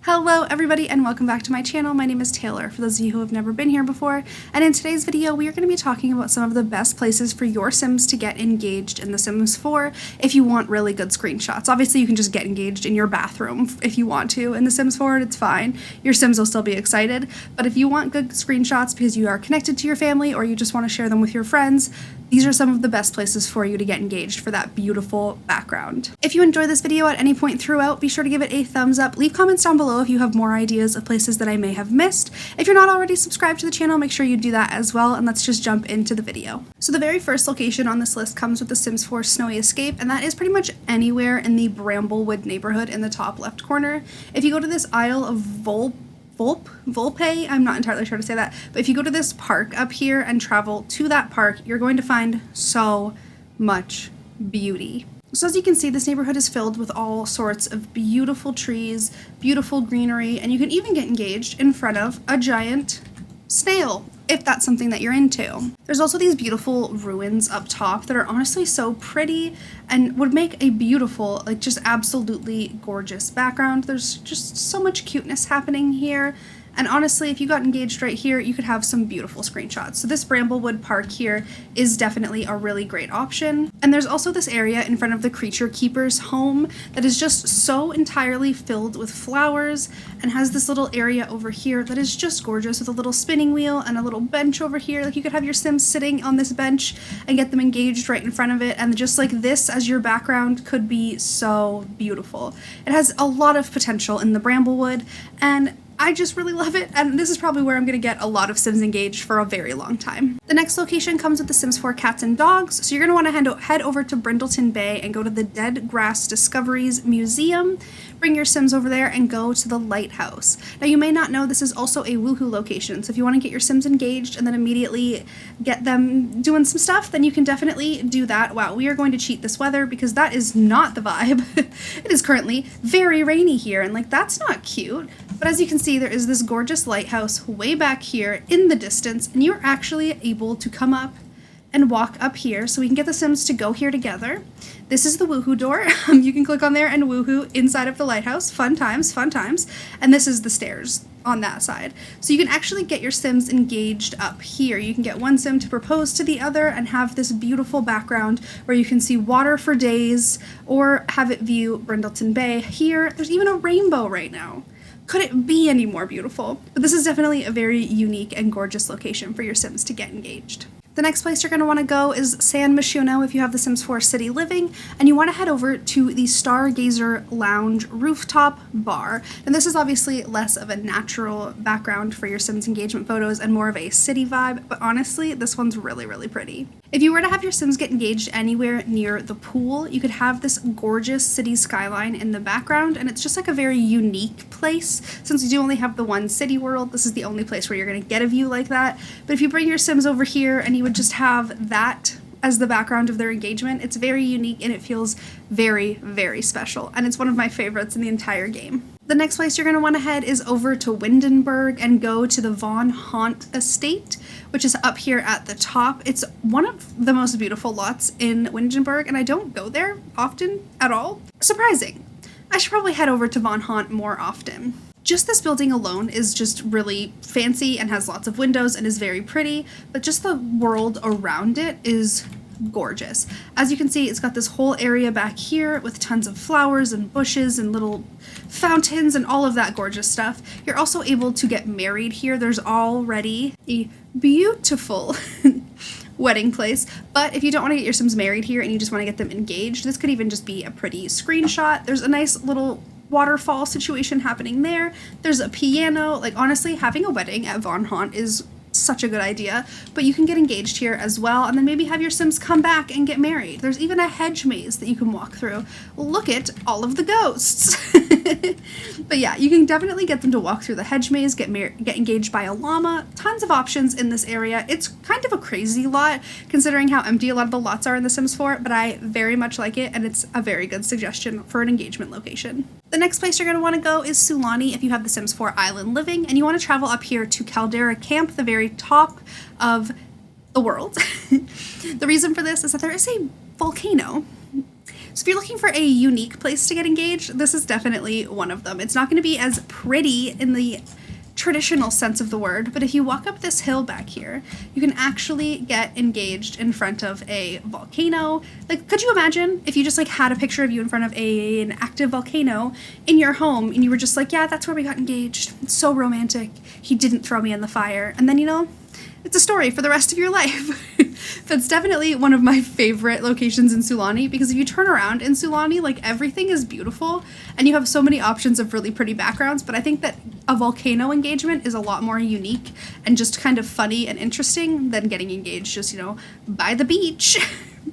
Hello everybody and welcome back to my channel. My name is Taylor, for those of you who have never been here before, and in today's video we are going to be talking about some of the best places for your Sims to get engaged in The Sims 4 if you want really good screenshots. Obviously you can just get engaged in your bathroom if you want to in The Sims 4, it's fine. Your Sims will still be excited, but if you want good screenshots because you are connected to your family or you just want to share them with your friends, these are some of the best places for you to get engaged for that beautiful background. If you enjoy this video at any point throughout, be sure to give it a thumbs up. Leave comments down below if you have more ideas of places that I may have missed. If you're not already subscribed to the channel, make sure you do that as well, and let's just jump into the video. So the very first location on this list comes with the Sims 4 Snowy Escape, and that is pretty much anywhere in the Bramblewood neighborhood in the top left corner. If you go to this Isle of Volpe, I'm not entirely sure to say that, but if you go to this park up here and travel to that park, you're going to find so much beauty. So as you can see, this neighborhood is filled with all sorts of beautiful trees, beautiful greenery, and you can even get engaged in front of a giant snail, if that's something that you're into. There's also these beautiful ruins up top that are honestly so pretty and would make a beautiful, like just absolutely gorgeous background. There's just so much cuteness happening here. And honestly, if you got engaged right here, you could have some beautiful screenshots. So this Bramblewood Park here is definitely a really great option. And there's also this area in front of the Creature Keeper's home that is just so entirely filled with flowers and has this little area over here that is just gorgeous with a little spinning wheel and a little bench over here. Like you could have your Sims sitting on this bench and get them engaged right in front of it, and just like this as your background could be so beautiful. It has a lot of potential in the Bramblewood, and I just really love it, and this is probably where I'm going to get a lot of Sims engaged for a very long time. The next location comes with the Sims 4 Cats and Dogs, so you're going to want to head over to Brindleton Bay and go to the Dead Grass Discoveries Museum. Bring your Sims over there and go to the lighthouse. Now you may not know this is also a woohoo location, so if you want to get your Sims engaged and then immediately get them doing some stuff, then you can definitely do that. Wow, we are going to cheat this weather because that is not the vibe. It is currently very rainy here, and like that's not cute. But as you can see, there is this gorgeous lighthouse way back here in the distance, and you're actually able to come up and walk up here so we can get the Sims to go here together. This is the woohoo door. You can click on there and woohoo inside of the lighthouse. Fun times, fun times. And this is the stairs on that side. So you can actually get your Sims engaged up here. You can get one Sim to propose to the other and have this beautiful background where you can see water for days, or have it view Brindleton Bay. Here, there's even a rainbow right now. Could it be any more beautiful? But this is definitely a very unique and gorgeous location for your Sims to get engaged. The next place you're going to want to go is San Myshuno if you have the Sims 4 City Living, and you want to head over to the Stargazer Lounge Rooftop Bar. And this is obviously less of a natural background for your Sims engagement photos and more of a city vibe, but honestly, this one's really, really pretty. If you were to have your Sims get engaged anywhere near the pool, you could have this gorgeous city skyline in the background, and it's just like a very unique place. Since you do only have the one city world, this is the only place where you're going to get a view like that. But if you bring your Sims over here and you would just have that as the background of their engagement, it's very unique and it feels very, very special. And it's one of my favorites in the entire game. The next place you're going to want to head is over to Windenburg and go to the Von Haunt Estate, which is up here at the top. It's one of the most beautiful lots in Windenburg, and I don't go there often at all. Surprising. I should probably head over to Von Haunt more often. Just this building alone is just really fancy and has lots of windows and is very pretty, but just the world around it is gorgeous. As you can see, it's got this whole area back here with tons of flowers and bushes and little fountains and all of that gorgeous stuff. You're also able to get married here. There's already a beautiful wedding place, but if you don't want to get your Sims married here and you just want to get them engaged, this could even just be a pretty screenshot. There's a nice little waterfall situation happening there. There's a piano. Like honestly, having a wedding at Von Haunt is such a good idea, but you can get engaged here as well, and then maybe have your Sims come back and get married. There's even a hedge maze that you can walk through. Look at all of the ghosts. But yeah, you can definitely get them to walk through the hedge maze, get engaged by a llama. Tons of options in this area. It's kind of a crazy lot considering how empty a lot of the lots are in The Sims 4, but I very much like it, and it's a very good suggestion for an engagement location. The next place you're going to want to go is Sulani if you have The Sims 4 Island Living, and you want to travel up here to Caldera Camp, the very top of the world. The reason for this is that there is a volcano. So if you're looking for a unique place to get engaged, this is definitely one of them. It's not going to be as pretty in the traditional sense of the word, but if you walk up this hill back here, you can actually get engaged in front of a volcano. Like, could you imagine if you just like had a picture of you in front of an active volcano in your home and you were just like, yeah, that's where we got engaged. It's so romantic. He didn't throw me in the fire. And then, you know, it's a story for the rest of your life. That's definitely one of my favorite locations in Sulani, because if you turn around in Sulani, like, everything is beautiful and you have so many options of really pretty backgrounds, but I think that a volcano engagement is a lot more unique and just kind of funny and interesting than getting engaged just, you know, by the beach.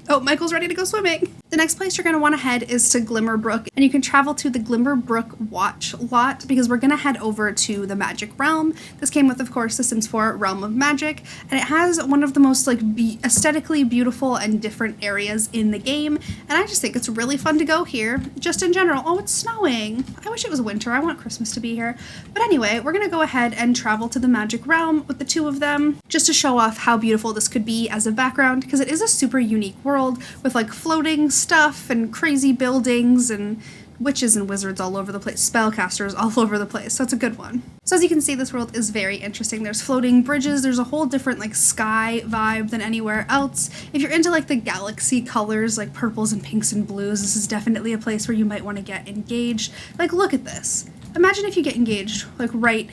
Oh, Michael's ready to go swimming. The next place you're going to want to head is to Glimmer Brook, and you can travel to the Glimmer Brook watch lot because we're going to head over to the Magic Realm. This came with, of course, the Sims 4 Realm of Magic, and it has one of the most like aesthetically beautiful and different areas in the game, and I just think it's really fun to go here, just in general. Oh, it's snowing. I wish it was winter. I want Christmas to be here. But anyway, we're going to go ahead and travel to the Magic Realm with the two of them, just to show off how beautiful this could be as a background, because it is a super unique world with like floating stuff and crazy buildings and witches and wizards all over the place, spellcasters all over the place, so it's a good one. So as you can see, this world is very interesting. There's floating bridges, there's a whole different like sky vibe than anywhere else. If you're into like the galaxy colors, like purples and pinks and blues, this is definitely a place where you might want to get engaged. Like, look at this. Imagine if you get engaged like right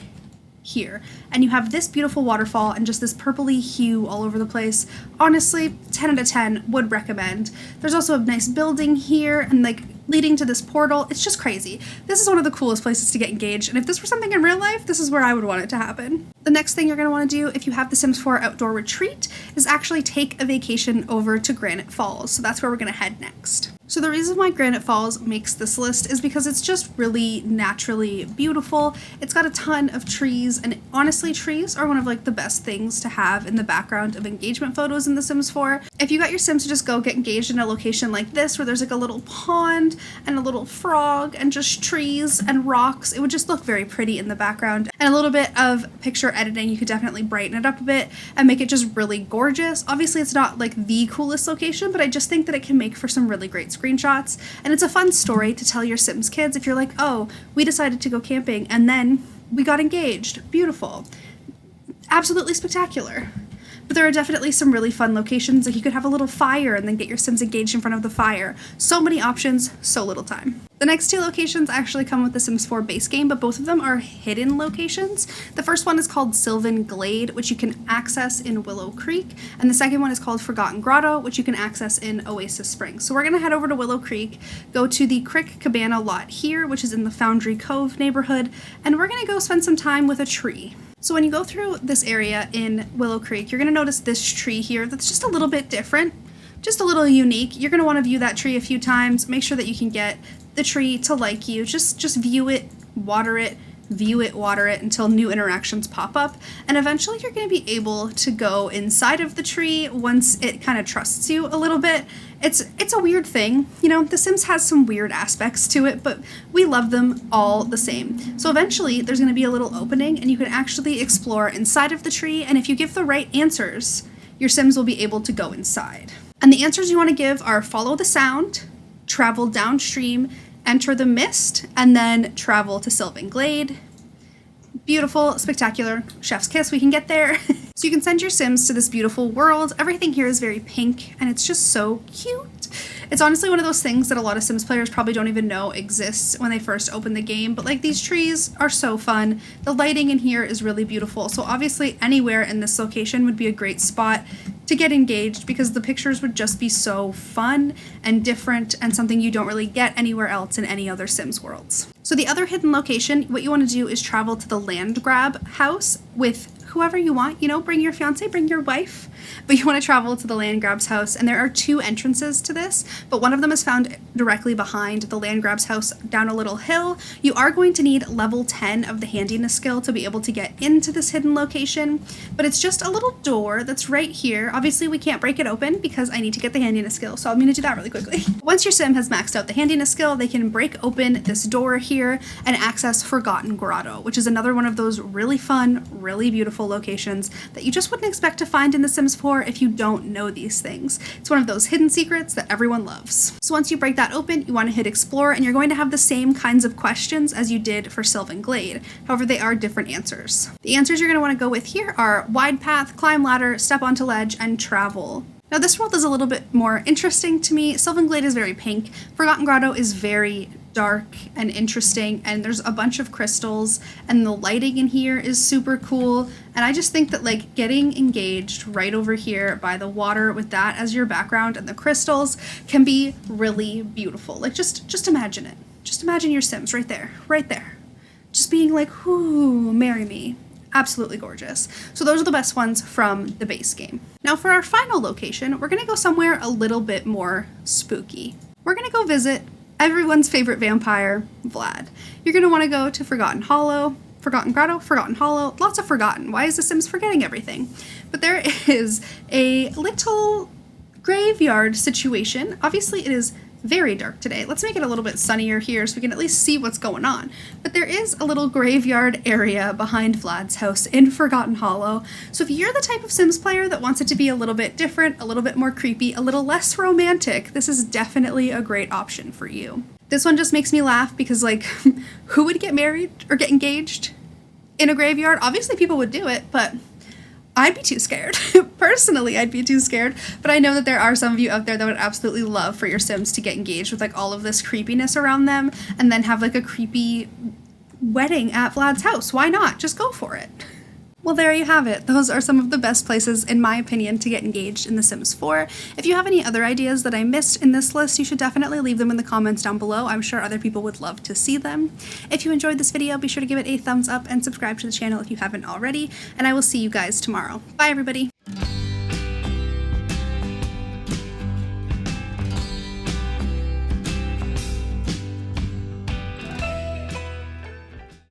here and you have this beautiful waterfall and just this purpley hue all over the place. Honestly, 10 out of 10 would recommend. There's also a nice building here and like leading to this portal. It's just crazy. This is one of the coolest places to get engaged, and if this were something in real life, this is where I would want it to happen. The next thing you're going to want to do if you have the Sims 4 outdoor retreat is actually take a vacation over to Granite Falls. So that's where we're going to head next. So the reason why Granite Falls makes this list is because it's just really naturally beautiful. It's got a ton of trees, and honestly, trees are one of like the best things to have in the background of engagement photos in The Sims 4. If you got your Sims to just go get engaged in a location like this where there's like a little pond and a little frog and just trees and rocks, it would just look very pretty in the background. And a little bit of picture editing, you could definitely brighten it up a bit and make it just really gorgeous. Obviously, it's not like the coolest location, but I just think that it can make for some really great screenshots, and it's a fun story to tell your Sims kids if you're like, oh, we decided to go camping and then we got engaged. Beautiful. Absolutely spectacular. But there are definitely some really fun locations, like you could have a little fire and then get your Sims engaged in front of the fire. So many options, so little time. The next two locations actually come with the Sims 4 base game, but both of them are hidden locations. The first one is called Sylvan Glade, which you can access in Willow Creek, and the second one is called Forgotten Grotto, which you can access in Oasis Springs. So we're going to head over to Willow Creek, go to the Crick Cabana lot here, which is in the Foundry Cove neighborhood, and we're going to go spend some time with a tree. So when you go through this area in Willow Creek, you're going to notice this tree here that's just a little bit different, just a little unique. You're going to want to view that tree a few times, make sure that you can get the tree to like you. Just view it, water it, view it, water it until new interactions pop up, and eventually you're going to be able to go inside of the tree once it kind of trusts you a little bit. It's a weird thing, you know, The Sims has some weird aspects to it, but we love them all the same. So eventually there's going to be a little opening and you can actually explore inside of the tree, and if you give the right answers, your Sims will be able to go inside. And the answers you want to give are follow the sound, travel downstream, enter the mist, and then travel to Sylvan Glade. Beautiful, spectacular, chef's kiss, we can get there. So you can send your Sims to this beautiful world. Everything here is very pink and it's just so cute. It's honestly one of those things that a lot of Sims players probably don't even know exists when they first open the game, but like these trees are so fun. The lighting in here is really beautiful. So obviously anywhere in this location would be a great spot to get engaged because the pictures would just be so fun and different and something you don't really get anywhere else in any other Sims worlds. So the other hidden location, what you want to do is travel to the land grab house with whoever you want, you know, bring your fiance, bring your wife, but you want to travel to the land grab's house, and there are two entrances to this, but one of them is found directly behind the land grab's house down a little hill. You are going to need level 10 of the handiness skill to be able to get into this hidden location, but it's just a little door that's right here. Obviously we can't break it open because I need to get the handiness skill, so I'm going to do that really quickly. Once your Sim has maxed out the handiness skill, they can break open this door here and access Forgotten Grotto, which is another one of those really fun, really beautiful beautiful locations that you just wouldn't expect to find in The Sims 4 if you don't know these things. It's one of those hidden secrets that everyone loves. So once you break that open, you want to hit explore, and you're going to have the same kinds of questions as you did for Sylvan Glade. However, they are different answers. The answers you're going to want to go with here are wide path, climb ladder, step onto ledge, and travel. Now this world is a little bit more interesting to me. Sylvan Glade is very pink. Forgotten Grotto is very dark and interesting, and there's a bunch of crystals, and the lighting in here is super cool. And I just think that like getting engaged right over here by the water with that as your background and the crystals can be really beautiful. Like just imagine it. Just imagine your Sims right there, right there. Just being like, "Ooh, marry me." Absolutely gorgeous. So those are the best ones from the base game. Now for our final location, we're gonna go somewhere a little bit more spooky. We're gonna go visit everyone's favorite vampire, Vlad. You're gonna wanna go to Forgotten Hollow, Forgotten Grotto, Forgotten Hollow, lots of forgotten. Why is The Sims forgetting everything? But there is a little graveyard situation. Obviously it is very dark today. Let's make it a little bit sunnier here so we can at least see what's going on. But there is a little graveyard area behind Vlad's house in Forgotten Hollow. So if you're the type of Sims player that wants it to be a little bit different, a little bit more creepy, a little less romantic, this is definitely a great option for you. This one just makes me laugh because like, who would get married or get engaged in a graveyard? Obviously people would do it, but I'd be too scared. Personally, I'd be too scared, but I know that there are some of you out there that would absolutely love for your Sims to get engaged with like all of this creepiness around them and then have like a creepy wedding at Vlad's house. Why not? Just go for it. Well, there you have it. Those are some of the best places, in my opinion, to get engaged in The Sims 4. If you have any other ideas that I missed in this list, you should definitely leave them in the comments down below. I'm sure other people would love to see them. If you enjoyed this video, be sure to give it a thumbs up and subscribe to the channel if you haven't already, and I will see you guys tomorrow. Bye, everybody.